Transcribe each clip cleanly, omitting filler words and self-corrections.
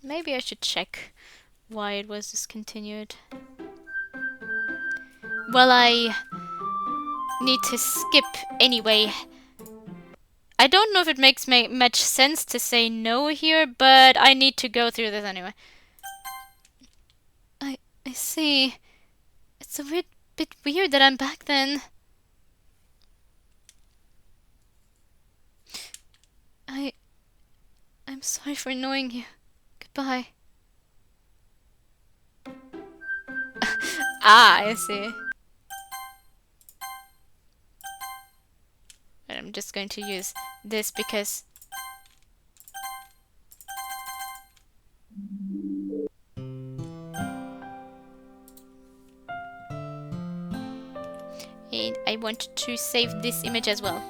Maybe I should check why it was discontinued. Well, I need to skip anyway. I don't know if it makes much sense to say no here, but I need to go through this anyway. I see. It's a bit weird that I'm back then. I'm sorry for annoying you. Goodbye. I see. And I'm just going to use this because... And I want to save this image as well.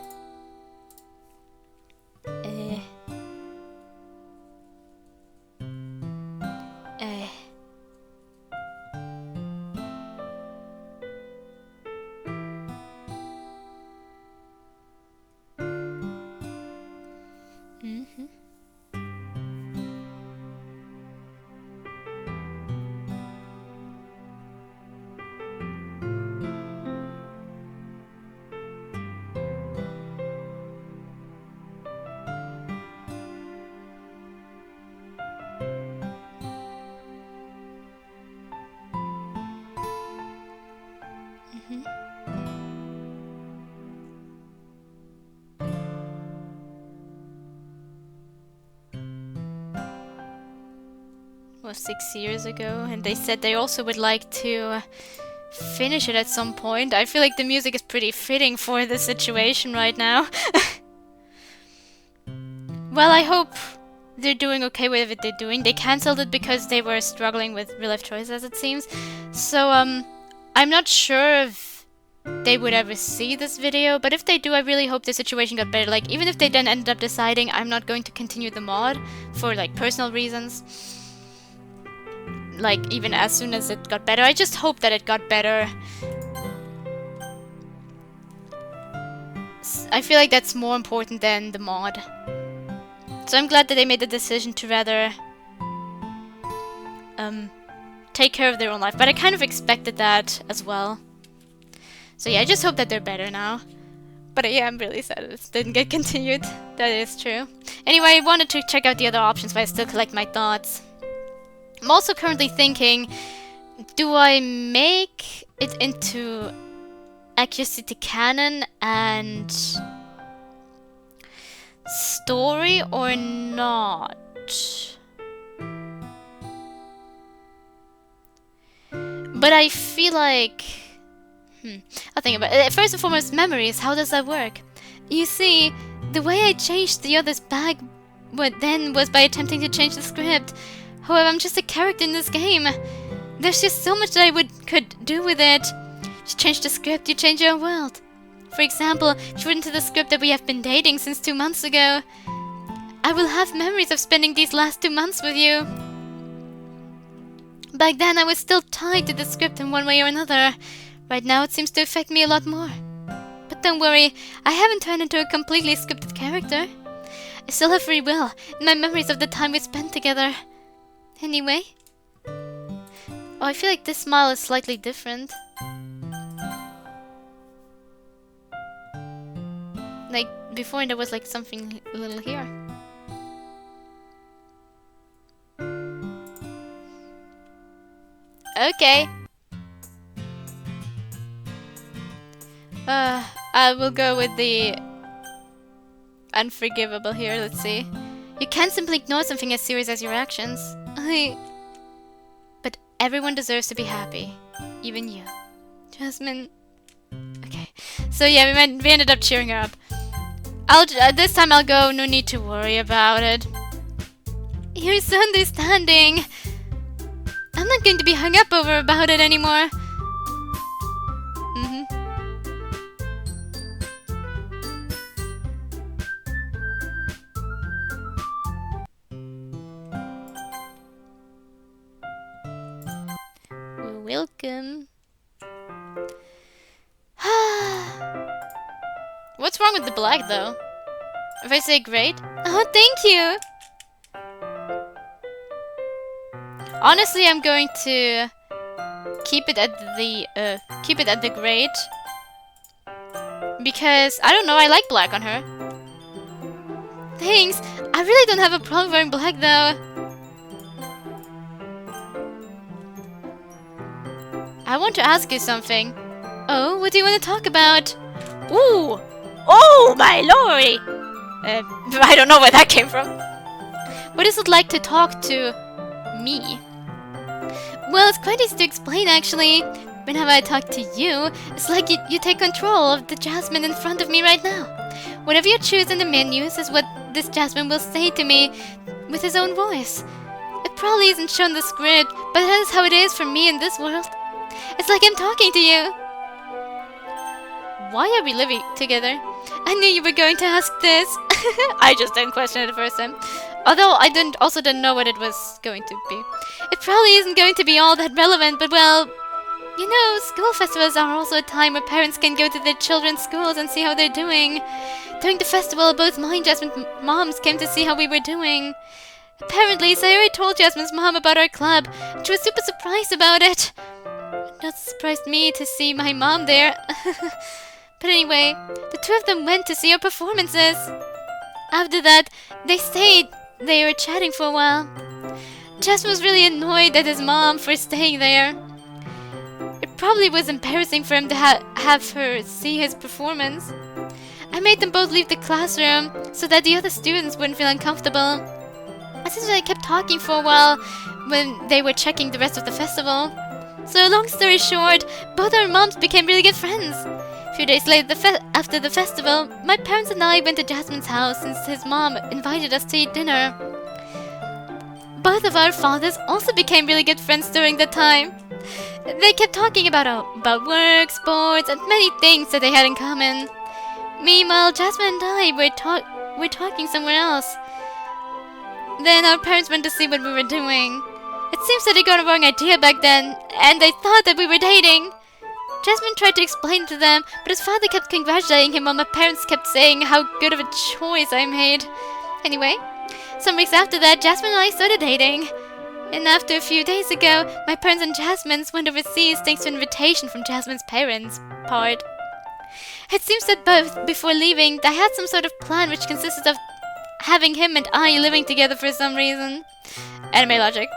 Uh, uh. Mm-hmm. Mm-hmm. Was 6 years ago, and they said they also would like to finish it at some point. I feel like the music is pretty fitting for the situation right now. Well, I hope they're doing okay with what they're doing. They cancelled it because they were struggling with real life choices, it seems. So, I'm not sure if they would ever see this video, but if they do, I really hope the situation got better. Like, even if they then ended up deciding I'm not going to continue the mod for, like, personal reasons, like, even as soon as it got better, I just hope that it got better. I feel like that's more important than the mod. So I'm glad that they made the decision to rather take care of their own life. But I kind of expected that as well. So yeah, I just hope that they're better now. But yeah, I'm really sad it didn't get continued. That is true. Anyway, I wanted to check out the other options, but I still collect my thoughts. I'm also currently thinking, do I make it into accuracy canon and story or not? But I feel like... I'll think about it. First and foremost, memories. How does that work? You see, the way I changed the other's bag then was by attempting to change the script. However, I'm just a character in this game. There's just so much that I could do with it. You change the script, you change your world. For example, if you went into the script that we have been dating since 2 months ago, I will have memories of spending these last 2 months with you. Back then, I was still tied to the script in one way or another. Right now, it seems to affect me a lot more. But don't worry, I haven't turned into a completely scripted character. I still have free will, and my memories of the time we spent together. Anyway. Oh, I feel like this smile is slightly different. Like, before there was like something a little here. Okay. I will go with the unforgivable here, let's see. You can't simply ignore something as serious as your actions. But everyone deserves to be happy. Even you. Jasmine. Okay. So yeah, we ended up cheering her up. This time I'll go, no need to worry about it. You're so understanding. I'm not going to be hung up over about it anymore. Welcome. What's wrong with the black though? If I say great? Oh, thank you! Honestly, I'm going to keep it at the grade. Because, I don't know, I like black on her. Thanks! I really don't have a problem wearing black though. I want to ask you something. Oh, what do you want to talk about? Ooh! Oh, my lord! I don't know where that came from. What is it like to talk to me? Well, it's quite easy to explain actually. Whenever I talk to you, it's like you take control of the Jasmine in front of me right now. Whatever you choose in the menus is what this Jasmine will say to me with his own voice. It probably isn't shown in the script, but that is how it is for me in this world. It's like I'm talking to you. Why are we living together? I knew you were going to ask this. I just didn't question it the first time. Although I also didn't know what it was going to be. It probably isn't going to be all that relevant, but well, you know, school festivals are also a time where parents can go to their children's schools and see how they're doing. During the festival, both mine and Jasmine's moms came to see how we were doing. Apparently, Sayori told Jasmine's mom about our club, and she was super surprised about it. It not surprised me to see my mom there. But anyway, the two of them went to see our performances. After that, they stayed. They were chatting for a while. Jasmine was really annoyed at his mom for staying there. It probably was embarrassing for him to have her see his performance. I made them both leave the classroom so that the other students wouldn't feel uncomfortable. Essentially, I kept talking for a while when they were checking the rest of the festival. So long story short, both our moms became really good friends. A few days later, after the festival, my parents and I went to Jasmine's house since his mom invited us to eat dinner. Both of our fathers also became really good friends during that time. They kept talking about work, sports, and many things that they had in common. Meanwhile, Jasmine and I were talking somewhere else. Then our parents went to see what we were doing. It seems that they got a wrong idea back then, and they thought that we were dating. Jasmine tried to explain to them, but his father kept congratulating him while my parents kept saying how good of a choice I made. Anyway, some weeks after that, Jasmine and I started dating. And after a few days ago, my parents and Jasmine's went overseas thanks to an invitation from Jasmine's parents' part. It seems that both, before leaving, they had some sort of plan which consisted of having him and I living together for some reason. Anime logic.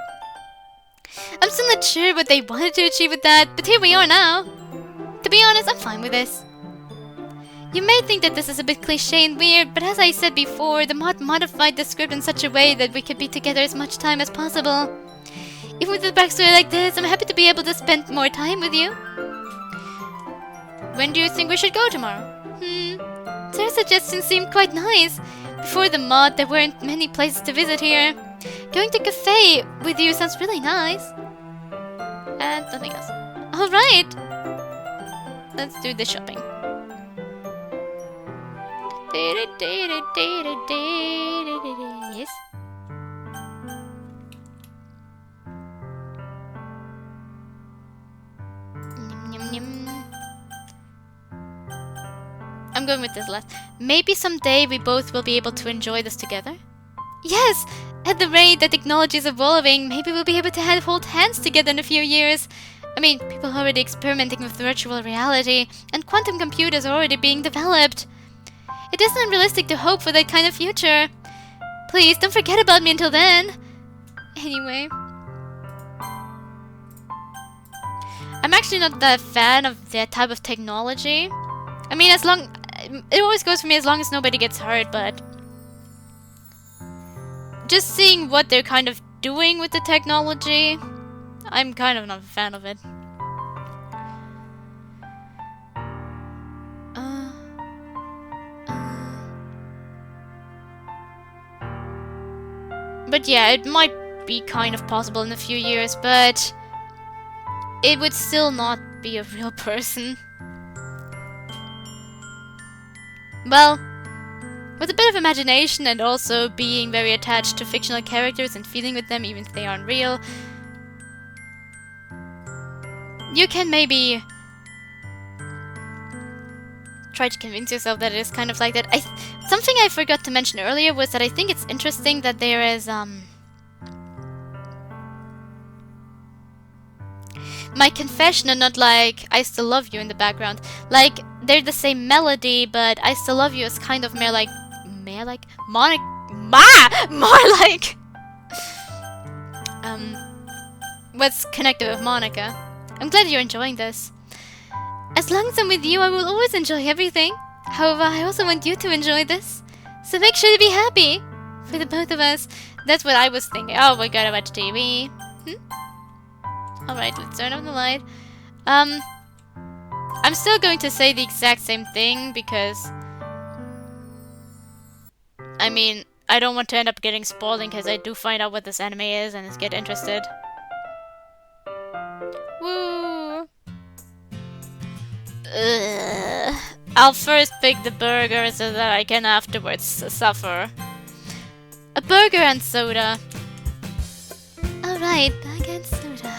I'm still not sure what they wanted to achieve with that, but here we are now. To be honest, I'm fine with this. You may think that this is a bit cliché and weird, but as I said before, the mod modified the script in such a way that we could be together as much time as possible. Even with a backstory like this, I'm happy to be able to spend more time with you. When do you think we should go tomorrow? Their suggestion seemed quite nice. Before the mod, there weren't many places to visit here. Going to a cafe with you sounds really nice. And nothing else. Alright! Let's do the shopping. Yes? I'm going with this last. Maybe someday we both will be able to enjoy this together? Yes! At the rate that technology is evolving, maybe we'll be able to hold hands together in a few years. I mean, people are already experimenting with virtual reality, and quantum computers are already being developed. It isn't unrealistic to hope for that kind of future. Please, don't forget about me until then. Anyway. I'm actually not that fan of that type of technology. I mean, it always goes for me as long as nobody gets hurt, but just seeing what they're kind of doing with the technology, I'm kind of not a fan of it. But yeah, it might be kind of possible in a few years, but it would still not be a real person. Well, with a bit of imagination and also being very attached to fictional characters and feeling with them even if they aren't real, you can maybe try to convince yourself that it is kind of like that. Something I forgot to mention earlier was that I think it's interesting that there is my confession and not like I still love you in the background. Like they're the same melody, but I still love you is kind of more like more like what's connected with Monica. I'm glad you're enjoying this. As long as I'm with you, I will always enjoy everything. However, I also want you to enjoy this. So make sure to be happy for the both of us. That's what I was thinking. Oh my god, I watch TV. Alright, let's turn on the light. I'm still going to say the exact same thing because I mean, I don't want to end up getting spoiled in case I do find out what this anime is and get interested. Woo! I'll first pick the burger so that I can afterwards suffer. A burger and soda. Alright, burger and soda.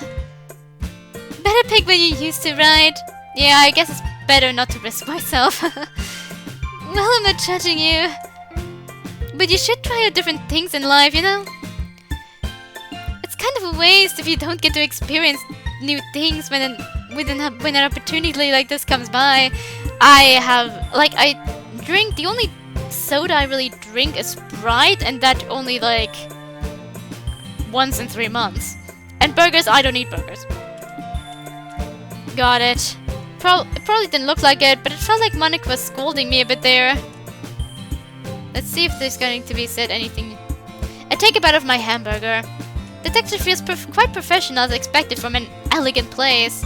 Better pick when you used to, right? Yeah, I guess it's better not to risk myself. Well, I'm not judging you. But you should try out different things in life, you know? It's kind of a waste if you don't get to experience new things when an opportunity like this comes by. I drink, the only soda I really drink is Sprite, and that only like once in 3 months. And burgers, I don't eat burgers. Got it. It probably didn't look like it, but it felt like Monica was scolding me a bit there. Let's see if there's going to be said anything. I take a bite of my hamburger. The texture feels quite professional as expected from an elegant place.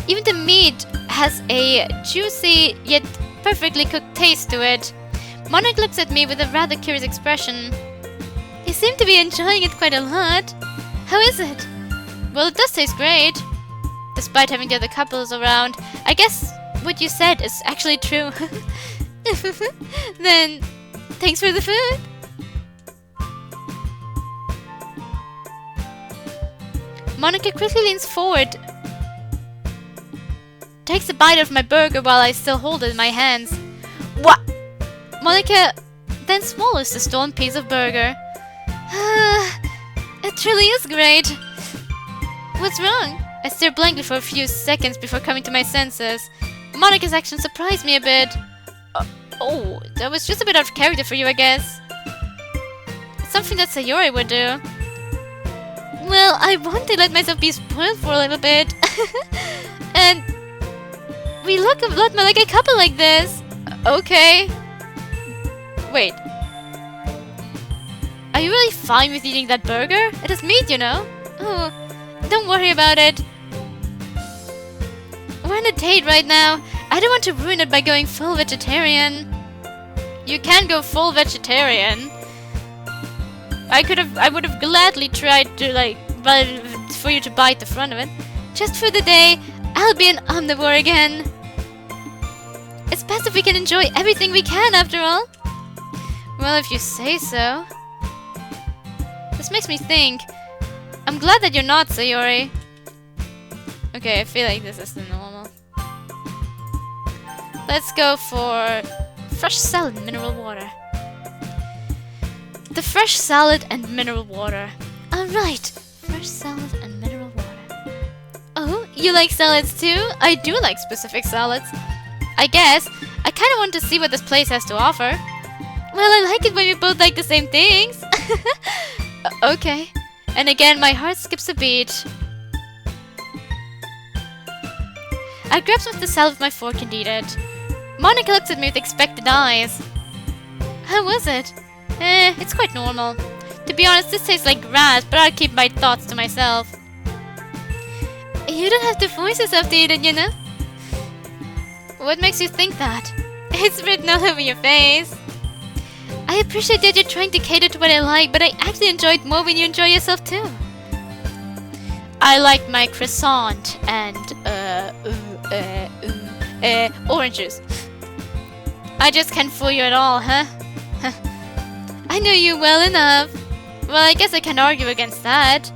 Even the meat has a juicy yet perfectly cooked taste to it. Monica looks at me with a rather curious expression. You seem to be enjoying it quite a lot. How is it? Well, it does taste great. Despite having the other couples around, I guess what you said is actually true. Then, thanks for the food. Monica quickly leans forward, takes a bite of my burger while I still hold it in my hands. What? Monica then swallows the stolen piece of burger. It truly is great. What's wrong? I stare blankly for a few seconds before coming to my senses. Monica's action surprised me a bit. Oh, that was just a bit out of character for you, I guess. It's something that Sayori would do. Well, I want to let myself be spoiled for a little bit. And we look a lot more like a couple like this. Okay. Wait. Are you really fine with eating that burger? It has meat, you know. Oh, don't worry about it. We're on a date right now. I don't want to ruin it by going full vegetarian. You can go full vegetarian. I would have gladly tried to for you to bite the front of it. Just for the day, I'll be an omnivore again. It's best if we can enjoy everything we can after all. Well, if you say so. This makes me think. I'm glad that you're not, Sayori. Okay, I feel like this is the normal. Let's go for fresh salad and mineral water. The fresh salad and mineral water. Alright, fresh salad and mineral water. Oh, you like salads too? I do like specific salads. I guess. I kind of want to see what this place has to offer. Well, I like it when we both like the same things. Okay. And again, my heart skips a beat. I grab some of the salad with my fork and eat it. Monica looks at me with expectant eyes. How was it? It's quite normal. To be honest, this tastes like grass, but I'll keep my thoughts to myself. You don't have to force yourself to eat it, you know? What makes you think that? It's written all over your face. I appreciate that you're trying to cater to what I like, but I actually enjoy it more when you enjoy yourself too. I like my croissant and orange juice. I just can't fool you at all, huh? I know you well enough. Well, I guess I can't argue against that.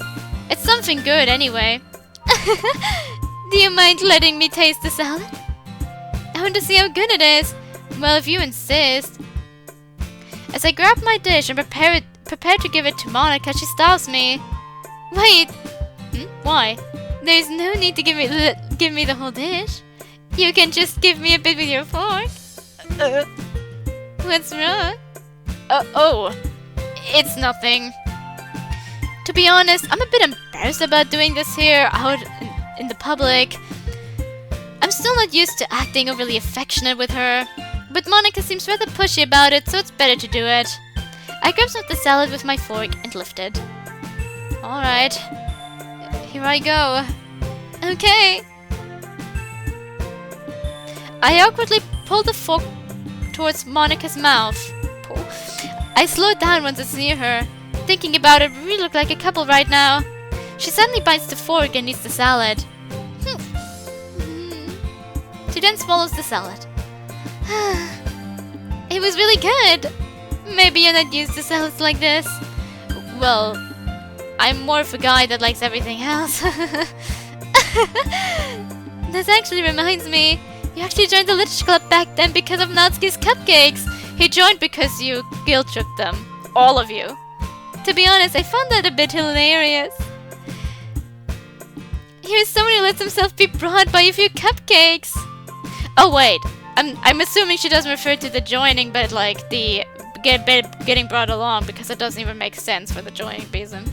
It's something good anyway. Do you mind letting me taste the salad? I want to see how good it is. Well, if you insist. As I grab my dish and prepare to give it to Monica, she stops me. Wait. Why? There's no need to give me the whole dish. You can just give me a bit with your fork. What's wrong? Oh, it's nothing. To be honest, I'm a bit embarrassed about doing this here out in the public. I'm still not used to acting overly affectionate with her, but Monica seems rather pushy about it, so it's better to do it. I grabbed some of the salad with my fork and lifted. Alright, here I go. Okay. I awkwardly pulled the fork towards Monica's mouth. I slowed down once it's near her. Thinking about it, we really look like a couple right now. She suddenly bites the fork and eats the salad. She then swallows the salad. It was really good. Maybe you're not used to salads like this. Well, I'm more of a guy that likes everything else. This actually reminds me, you actually joined the Literature Club back then because of Natsuki's cupcakes. He joined because you guilt-tripped them. All of you. To be honest, I found that a bit hilarious. Here's someone who lets himself be brought by a few cupcakes. Oh wait, I'm assuming she doesn't refer to the joining, but like the getting brought along, because it doesn't even make sense for the joining reason.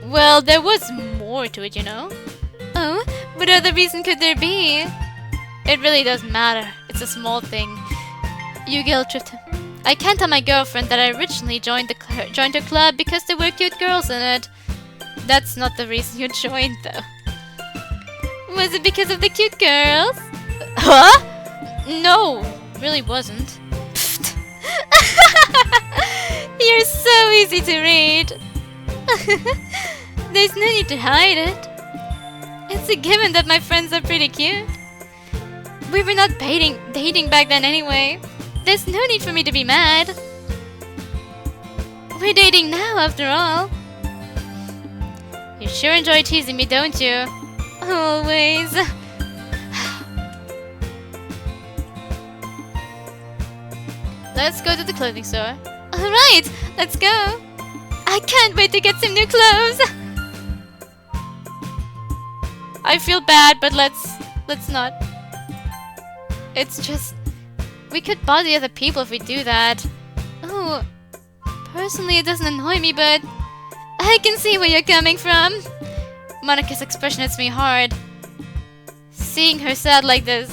Well, there was more to it, you know. Oh, what other reason could there be? It really doesn't matter. It's a small thing. You guilt-tripped him. I can't tell my girlfriend that I originally joined her club because there were cute girls in it. That's not the reason you joined, though. Was it because of the cute girls? Huh? No, really wasn't. You're so easy to read. There's no need to hide it. It's a given that my friends are pretty cute. We were not dating back then anyway. There's no need for me to be mad. We're dating now, after all. You sure enjoy teasing me, don't you? Always. Let's go to the clothing store. Alright, let's go. I can't wait to get some new clothes. I feel bad, but let's not. It's just, we could bother other people if we do that. Oh, personally it doesn't annoy me, but I can see where you're coming from. Monica's expression hits me hard. Seeing her sad like this,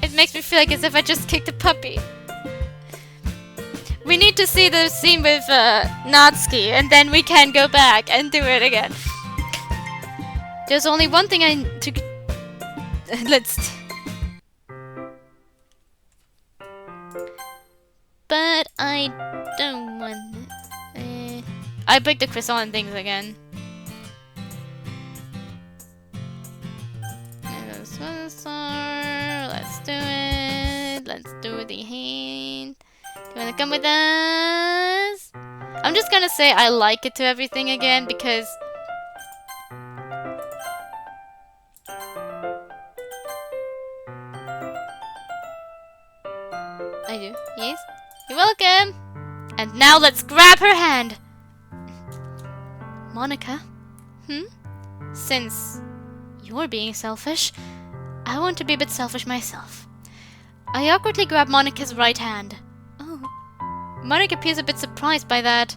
it makes me feel like as if I just kicked a puppy. We need to see the scene with Natsuki, and then we can go back and do it again. There's only one thing I need to... But I don't want... I break the croissant things again. Let's do it. Let's do the hand. You wanna come with us? I'm just gonna say I like it to everything again because... I do, yes? You're welcome! And now let's grab her hand! Monica? Since you're being selfish, I want to be a bit selfish myself. I awkwardly grab Monica's right hand. Oh. Monica appears a bit surprised by that.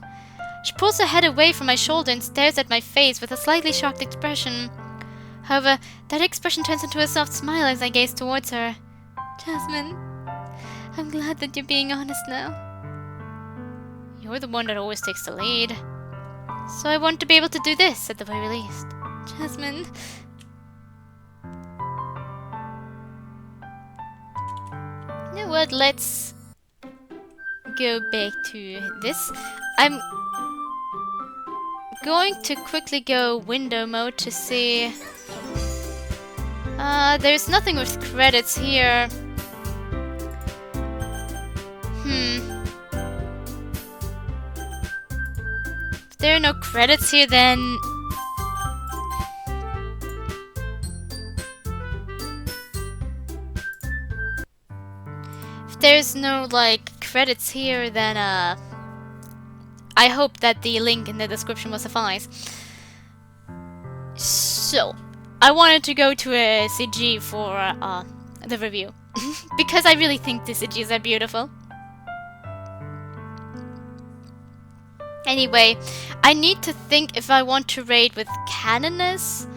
She pulls her head away from my shoulder and stares at my face with a slightly shocked expression. However, that expression turns into a soft smile as I gaze towards her. Jasmine, I'm glad that you're being honest now. You're the one that always takes the lead. So I want to be able to do this at the very least. Jasmine... You know what, let's go back to this. I'm going to quickly go window mode to see... there's nothing with credits here. If there are no credits here, then... If there's no, like, credits here, then, I hope that the link in the description will suffice. So, I wanted to go to a CG for the review. Because I really think the CGs are beautiful. Anyway, I need to think if I want to raid with Canoness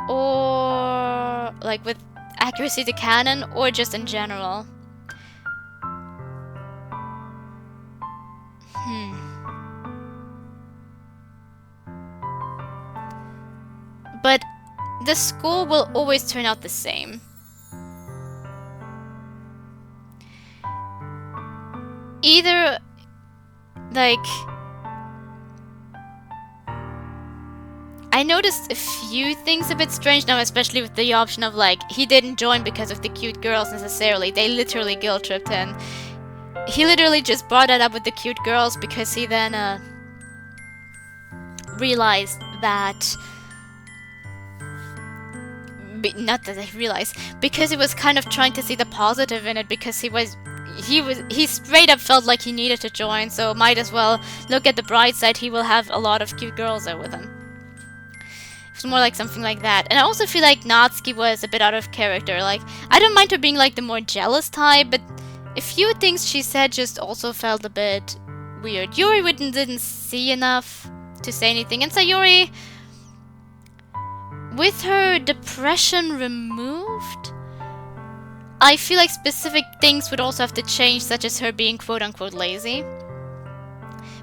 or like with accuracy to canon or just in general. But the score will always turn out the same. Either like I noticed a few things a bit strange now, especially with the option of like he didn't join because of the cute girls necessarily. They literally guilt tripped him. He literally just brought that up with the cute girls because he then realized that not that I realized, because he was kind of trying to see the positive in it, because he straight up felt like he needed to join, so might as well look at the bright side. He will have a lot of cute girls there with him. It's more like something like that. And I also feel like Natsuki was a bit out of character. Like, I don't mind her being like the more jealous type, but a few things she said just also felt a bit weird. Yuri didn't see enough to say anything, and Sayori, with her depression removed, I feel like specific things would also have to change, such as her being quote-unquote lazy.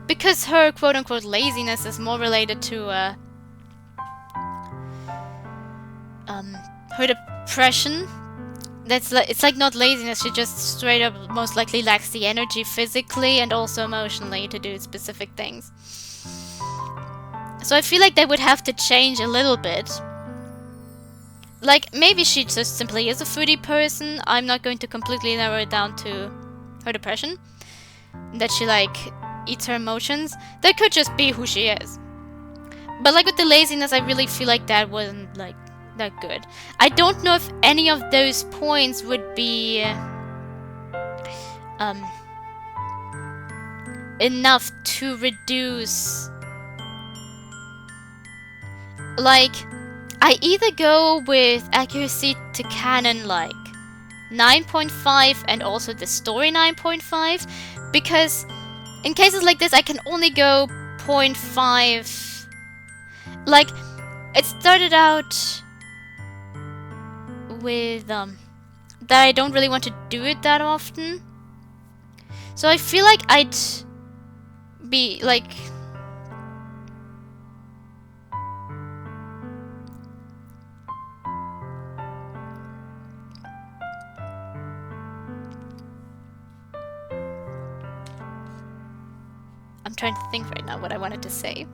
Because her quote-unquote laziness is more related to her depression. It's like not laziness, she just straight up most likely lacks the energy physically and also emotionally to do specific things. So I feel like they would have to change a little bit. Like, maybe she just simply is a foodie person. I'm not going to completely narrow it down to her depression. That she, like, eats her emotions. That could just be who she is. But, like, with the laziness, I really feel like that wasn't, like, that good. I don't know if any of those points would be enough to reduce. Like, I either go with accuracy to canon like 9.5 and also the story 9.5, because in cases like this I can only go 0.5. Like, it started out with that I don't really want to do it that often. So I feel like I'd be like, I'm trying to think right now what I wanted to say.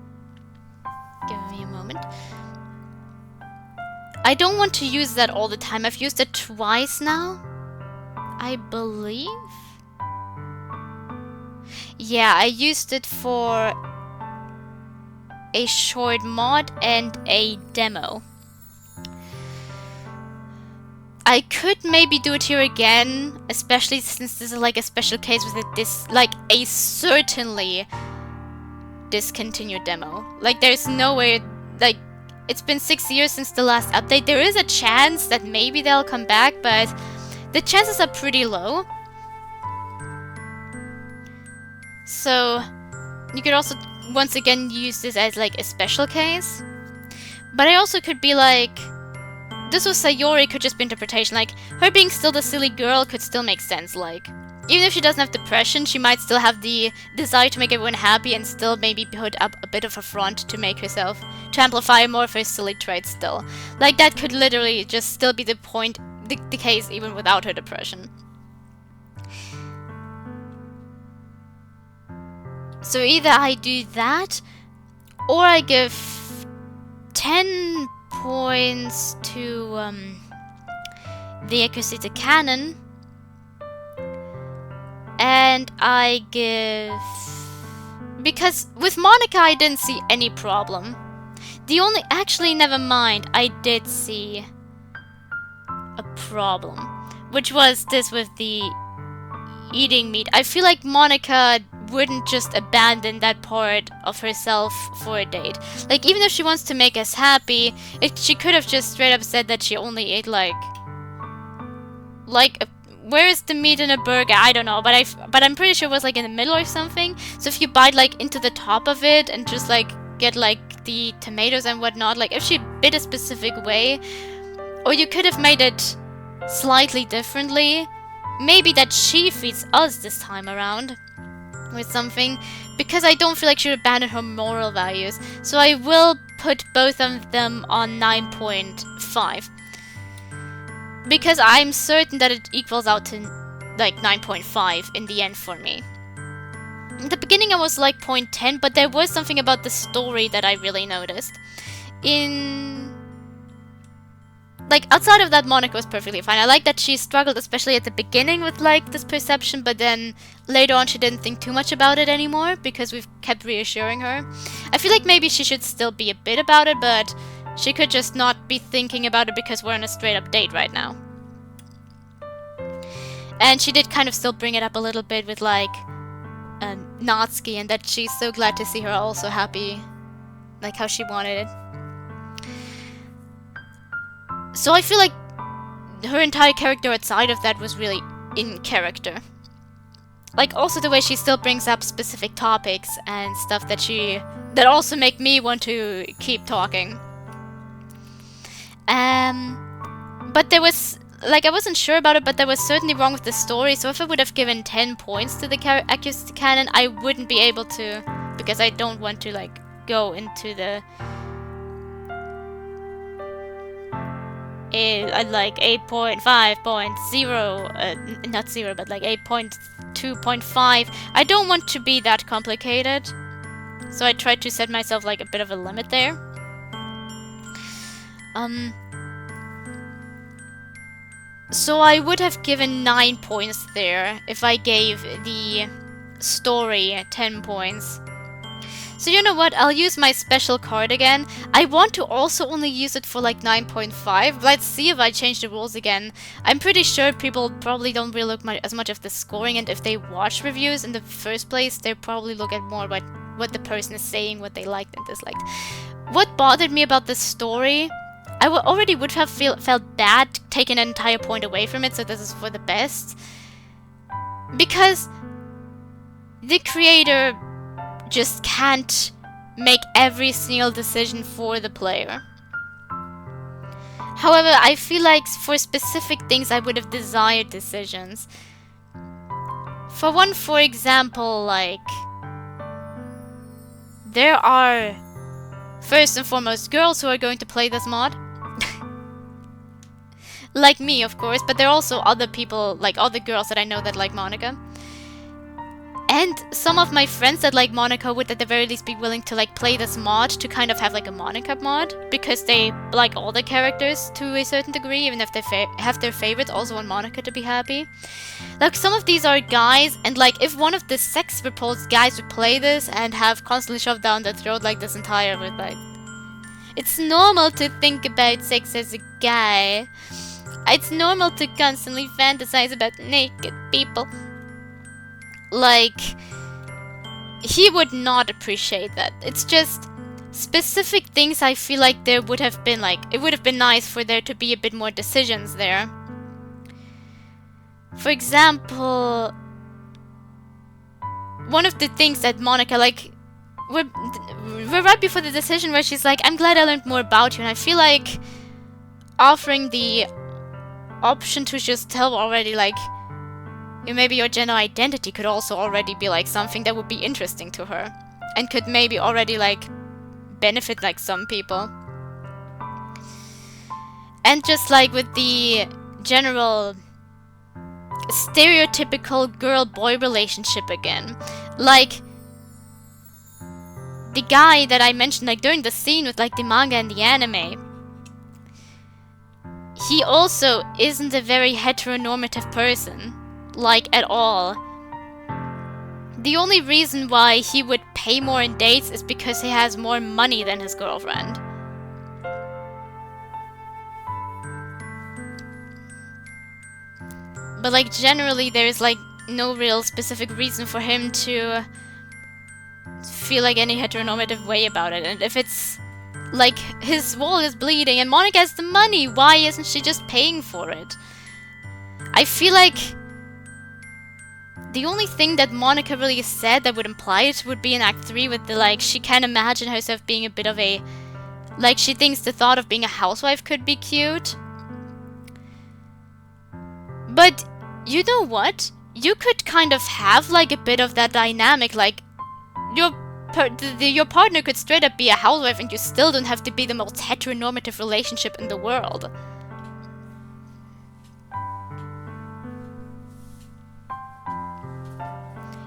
Give me a moment. I don't want to use that all the time. I've used it twice now, I believe. Yeah, I used it for a short mod and a demo. I could maybe do it here again, especially since this is like a special case with a certainly discontinued demo. Like, there's no way, like, it's been 6 years since the last update. There is a chance that maybe they'll come back, but the chances are pretty low. So you could also once again use this as like a special case. But I also could be like, this with Sayori could just be interpretation. Like, her being still the silly girl could still make sense. Like, even if she doesn't have depression, she might still have the desire to make everyone happy and still maybe put up a bit of a front to make herself, to amplify more of her silly traits still. Like, that could literally just still be the point, the case even without her depression. So either I do that, or I give 10 points to the accuracy to canon, and I give, because with Monica I didn't see any problem. The only, actually never mind, I did see a problem, which was this with the eating meat. I feel like Monica wouldn't just abandon that part of herself for a date. Like, even if she wants to make us happy, she could have just straight up said that she only ate where is the meat in a burger? I don't know, but I'm pretty sure it was like in the middle or something. So if you bite like into the top of it and just like get like the tomatoes and whatnot, like if she bit a specific way, or you could have made it slightly differently. Maybe that she feeds us this time around with something, because I don't feel like she would abandon her moral values. So I will put both of them on 9.5. Because I'm certain that it equals out to like 9.5 in the end for me. In the beginning I was like 0.10, but there was something about the story that I really noticed. Like, outside of that, Monica was perfectly fine. I like that she struggled, especially at the beginning, with, like, this perception, but then later on she didn't think too much about it anymore, because we've kept reassuring her. I feel like maybe she should still be a bit about it, but she could just not be thinking about it because we're on a straight-up date right now. And she did kind of still bring it up a little bit with, like, Natsuki, and that she's so glad to see her also happy, like how she wanted it. So I feel like her entire character outside of that was really in character. Like, also the way she still brings up specific topics and stuff that also make me want to keep talking. But there was, like, I wasn't sure about it, but there was certainly wrong with the story. So if I would have given 10 points to the accuracy canon, I wouldn't be able to, because I don't want to, like, go into the like 8.5.0, not 0, but like 8.2.5. I don't want to be that complicated, so I tried to set myself like a bit of a limit there. So I would have given 9 points there if I gave the story 10 points. So you know what, I'll use my special card again. I want to also only use it for like 9.5. Let's see if I change the rules again. I'm pretty sure people probably don't really look as much at the scoring, and if they watch reviews in the first place, they probably look at more what the person is saying, what they liked and disliked. What bothered me about the story, I already would have felt bad taking an entire point away from it, so this is for the best. Because the creator just can't make every single decision for the player. However, I feel like for specific things I would have desired decisions. For one, for example, like, there are first and foremost girls who are going to play this mod. Like me, of course, but there are also other people, like other girls that I know that like Monica. And some of my friends that like Monica would at the very least be willing to like play this mod to kind of have like a Monica mod, because they like all the characters to a certain degree, even if they have their favorites, also want Monica to be happy. Like, some of these are guys, and like if one of the sex repulsed guys would play this and have constantly shoved down their throat like this entire with like, it's normal to think about sex as a guy. It's normal to constantly fantasize about naked people. Like, he would not appreciate that. It's just specific things I feel like there would have been like, it would have been nice for there to be a bit more decisions there. For example, one of the things that Monica, like, we're right before the decision where she's like, I'm glad I learned more about you, and I feel like offering the option to just tell already, like, maybe your gender identity could also already be like something that would be interesting to her, and could maybe already like benefit like some people. And just like with the general stereotypical girl-boy relationship again, like the guy that I mentioned like during the scene with like the manga and the anime, he also isn't a very heteronormative person, like, at all. The only reason why he would pay more in dates is because he has more money than his girlfriend. But like, generally there's like no real specific reason for him to feel like any heteronormative way about it. And if it's like his wall is bleeding and Monica has the money, why isn't she just paying for it? I feel like the only thing that Monica really said that would imply it would be in Act 3 with the like, she can imagine herself being a bit of a, like, she thinks the thought of being a housewife could be cute. But you know what? You could kind of have like a bit of that dynamic, like your partner could straight up be a housewife and you still don't have to be the most heteronormative relationship in the world.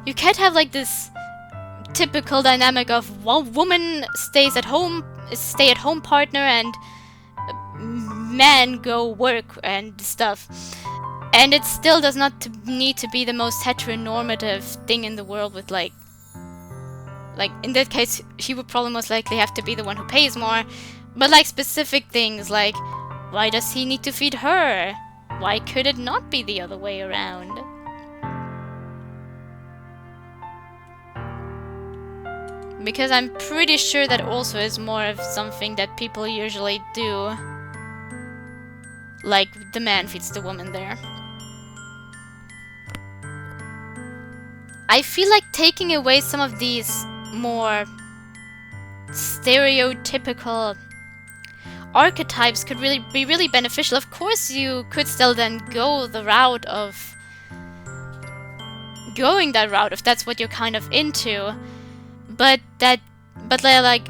You can't have like this typical dynamic of one woman stays at home, stay-at-home partner, and man go work and stuff. And it still does not need to be the most heteronormative thing in the world with like in that case he would probably most likely have to be the one who pays more, but like specific things like, why does he need to feed her? Why could it not be the other way around? Because I'm pretty sure that also is more of something that people usually do. Like, the man feeds the woman there. I feel like taking away some of these more stereotypical archetypes could really be really beneficial. Of course, you could still then go the route of going that route if that's what you're kind of into. But like,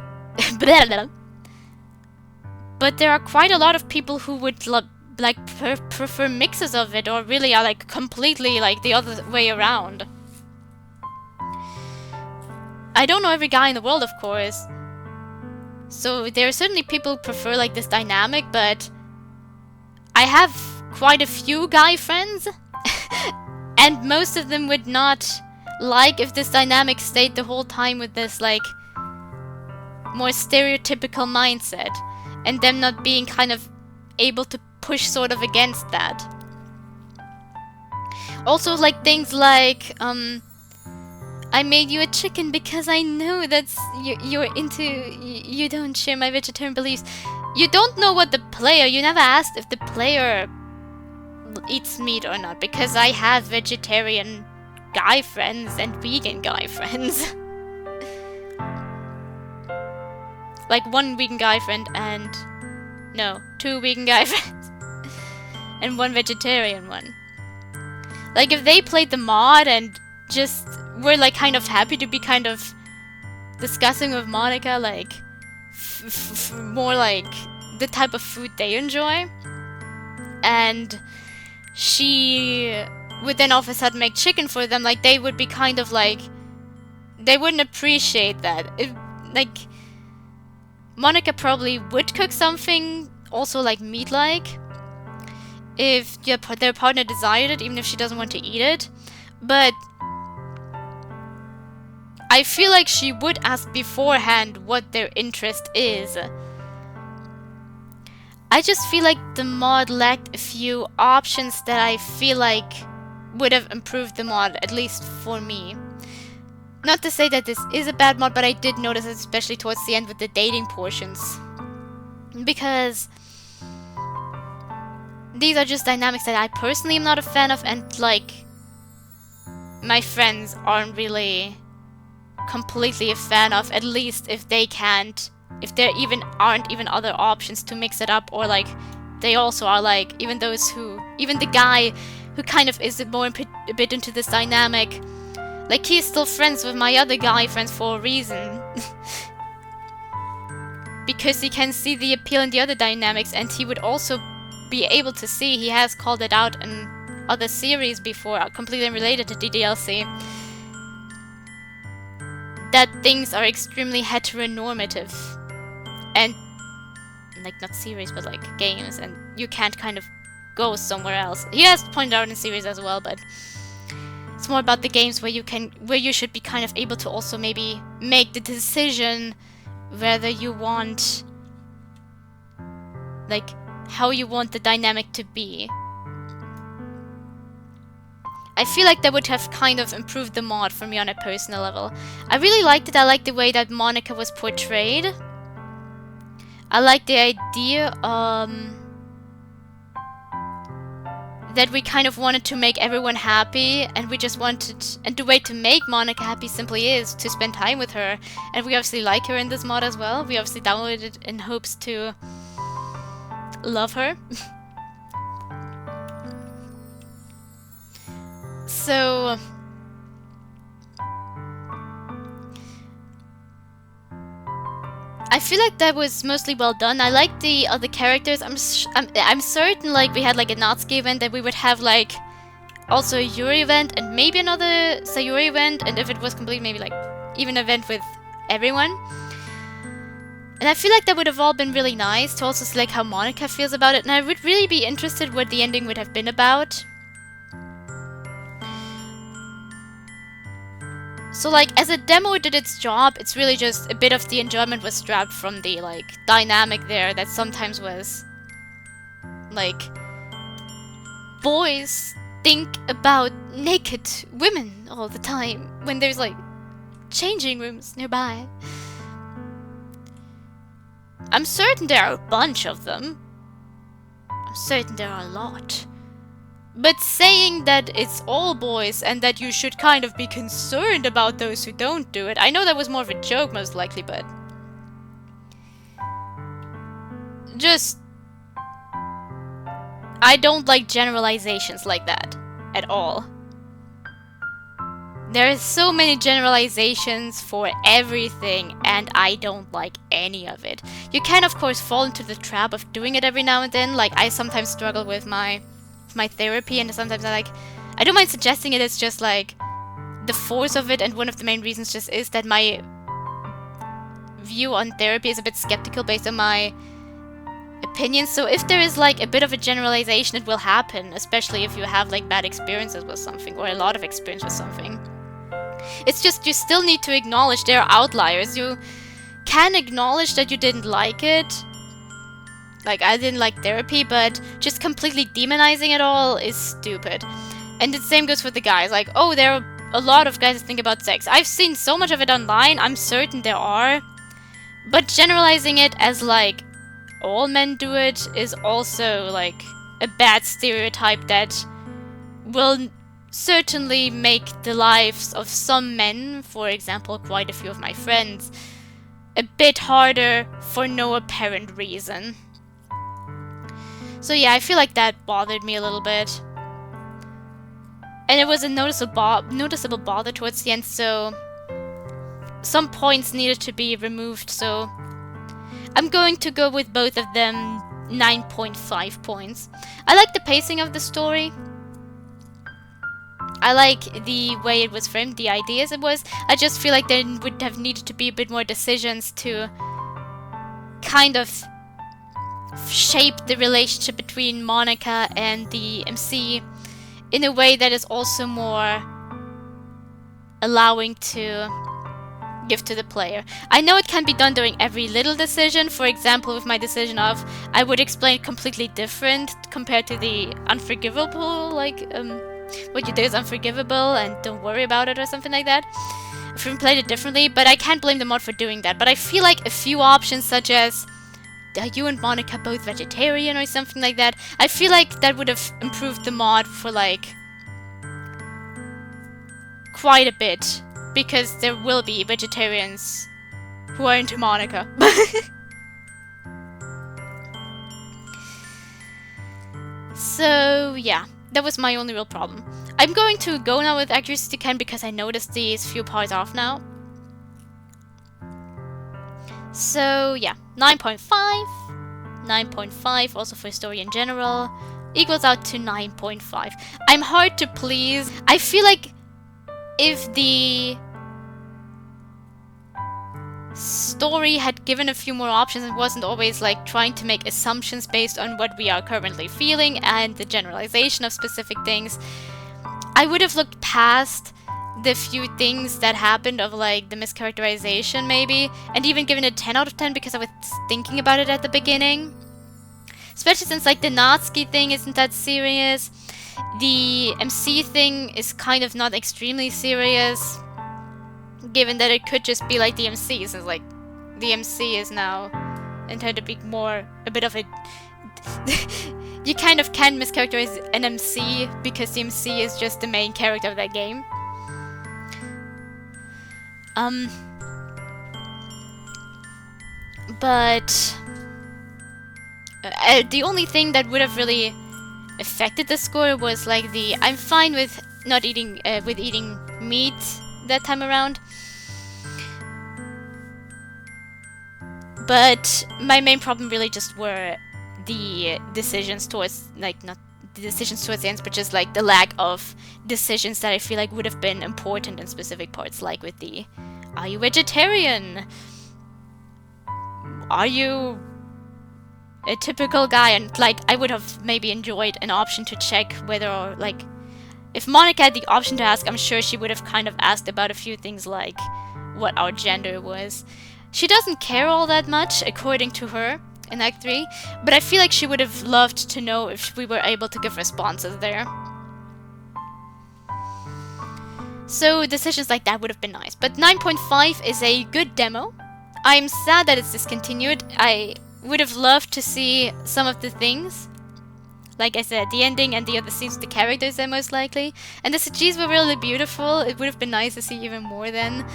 but there are quite a lot of people who would prefer mixes of it, or really are like completely like the other way around. I don't know every guy in the world, of course. So there are certainly people who prefer like this dynamic, but I have quite a few guy friends, and most of them would not like if this dynamic stayed the whole time with this like more stereotypical mindset, and them not being kind of able to push sort of against that. Also like things like I made you a chicken because I know that's you're into, you don't share my vegetarian beliefs. You don't know what the player, you never asked if the player eats meat or not, because I have vegetarian guy friends and vegan guy friends. Like one vegan guy friend and... no, 2 vegan guy friends. And 1 vegetarian one. Like if they played the mod and just were like kind of happy to be kind of discussing with Monica like more like the type of food they enjoy, and she would then all of a sudden make chicken for them, like they would be kind of like, they wouldn't appreciate that. If, like, Monica probably would cook something also like meat-like if their partner desired it, even if she doesn't want to eat it. But I feel like she would ask beforehand what their interest is. I just feel like the mod lacked a few options that I feel like would have improved the mod, at least for me. Not to say that this is a bad mod, but I did notice it, especially towards the end with the dating portions. Because these are just dynamics that I personally am not a fan of, and like my friends aren't really completely a fan of, at least if they can't, if there aren't even other options to mix it up, or like they also are like, even the guy who kind of is more a bit into this dynamic, like he's still friends with my other guy friends for a reason. Because he can see the appeal in the other dynamics, and he would also be able to see, he has called it out in other series before, completely unrelated to DDLC, that things are extremely heteronormative. And, like, not series, but like games, and you can't kind of go somewhere else. He has pointed out in series as well, but it's more about the games where you should be kind of able to also maybe make the decision whether you want, like, how you want the dynamic to be. I feel like that would have kind of improved the mod for me on a personal level. I really liked it. I liked the way that Monica was portrayed. I like the idea that we kind of wanted to make everyone happy, and we just wanted, and the way to make Monica happy simply is to spend time with her, and we obviously like her in this mod as well. We obviously downloaded it in hopes to love her. So I feel like that was mostly well done. I like the other characters. I'm certain like we had like a Natsuki event, that we would have like also a Yuri event and maybe another Sayuri event, and if it was complete, maybe like even an event with everyone. And I feel like that would have all been really nice to also see like how Monica feels about it, and I would really be interested what the ending would have been about. So like, as a demo it did its job. It's really just a bit of the enjoyment was stripped from the like dynamic there that sometimes was like, boys think about naked women all the time when there's like changing rooms nearby. I'm certain there are a bunch of them. I'm certain there are a lot. But saying that it's all boys and that you should kind of be concerned about those who don't do it, I know that was more of a joke most likely, but just, I don't like generalizations like that at all. There are so many generalizations for everything, and I don't like any of it. You can of course fall into the trap of doing it every now and then. Like, I sometimes struggle with my therapy, and sometimes I don't mind suggesting it. It's just like the force of it, and one of the main reasons just is that my view on therapy is a bit skeptical based on my opinions. So if there is like a bit of a generalization, it will happen, especially if you have like bad experiences with something or a lot of experience with something. It's just, you still need to acknowledge there are outliers. You can acknowledge that you didn't like it. Like, I didn't like therapy, but just completely demonizing it all is stupid. And the same goes for the guys. Like, oh, there are a lot of guys that think about sex. I've seen so much of it online, I'm certain there are. But generalizing it as, like, all men do it is also, like, a bad stereotype that will certainly make the lives of some men, for example, quite a few of my friends, a bit harder for no apparent reason. So yeah, I feel like that bothered me a little bit. And it was a noticeable bother towards the end, so some points needed to be removed, so I'm going to go with both of them 9.5 points. I like the pacing of the story. I like the way it was framed, the ideas it was. I just feel like there would have needed to be a bit more decisions to kind of shape the relationship between Monica and the MC in a way that is also more allowing to give to the player. I know it can be done during every little decision. For example, with my decision of, I would explain completely different compared to the unforgivable, like, what you did is unforgivable and don't worry about it or something like that. If you played it differently, but I can't blame the mod for doing that. But I feel like a few options such as, are you and Monica both vegetarian or something like that? I feel like that would have improved the mod for like quite a bit, because there will be vegetarians who are into Monica. So yeah, that was my only real problem. I'm going to go now with accuracy 10 because I noticed these few parts off now. So yeah, 9.5, 9.5 also for story in general, equals out to 9.5. I'm hard to please. I feel like if the story had given a few more options and wasn't always like trying to make assumptions based on what we are currently feeling and the generalization of specific things, I would have looked past the few things that happened of like the mischaracterization maybe, and even given it 10 out of 10 because I was thinking about it at the beginning. Especially since like the Natsuki thing isn't that serious. The MC thing is kind of not extremely serious, given that it could just be like the MC, since like the MC is now intended to be more a bit of a you kind of can mischaracterize an MC because the MC is just the main character of that game. But the only thing that would have really affected the score was like the I'm fine with not eating with eating meat that time around. But my main problem really just were the decisions towards, like, not the decisions towards the end, but just like the lack of decisions that I feel like would have been important in specific parts, like with the are you vegetarian? Are you a typical guy? And like I would have maybe enjoyed an option to check whether, or like if Monica had the option to ask, I'm sure she would have kind of asked about a few things like what our gender was. She doesn't care all that much, according to her, in Act 3, but I feel like she would have loved to know if we were able to give responses there. So decisions like that would have been nice. But 9.5 is a good demo. I'm sad that it's discontinued. I would have loved to see some of the things. Like I said, the ending and the other scenes with the characters are most likely. And the CGs were really beautiful. It would have been nice to see even more then.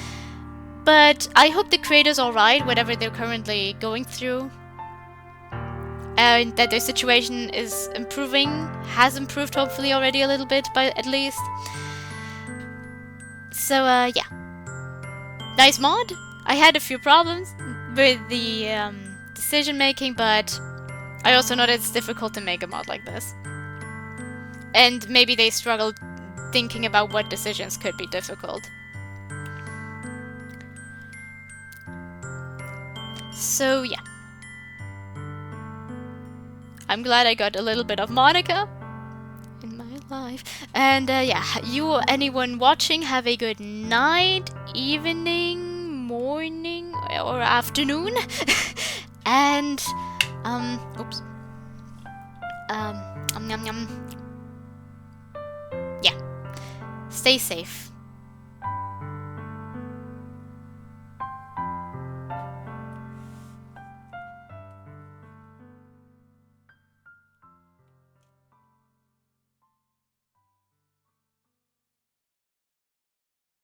But I hope the creators are alright, whatever they're currently going through. And that their situation is improving, has improved hopefully already a little bit, but at least. So, yeah. Nice mod. I had a few problems with the decision making, but I also know that it's difficult to make a mod like this. And maybe they struggled thinking about what decisions could be difficult. So, yeah. I'm glad I got a little bit of Monica in my life. And, yeah, anyone watching, have a good night, evening, morning, or afternoon. And, oops. Yum, yum. Yeah. Stay safe.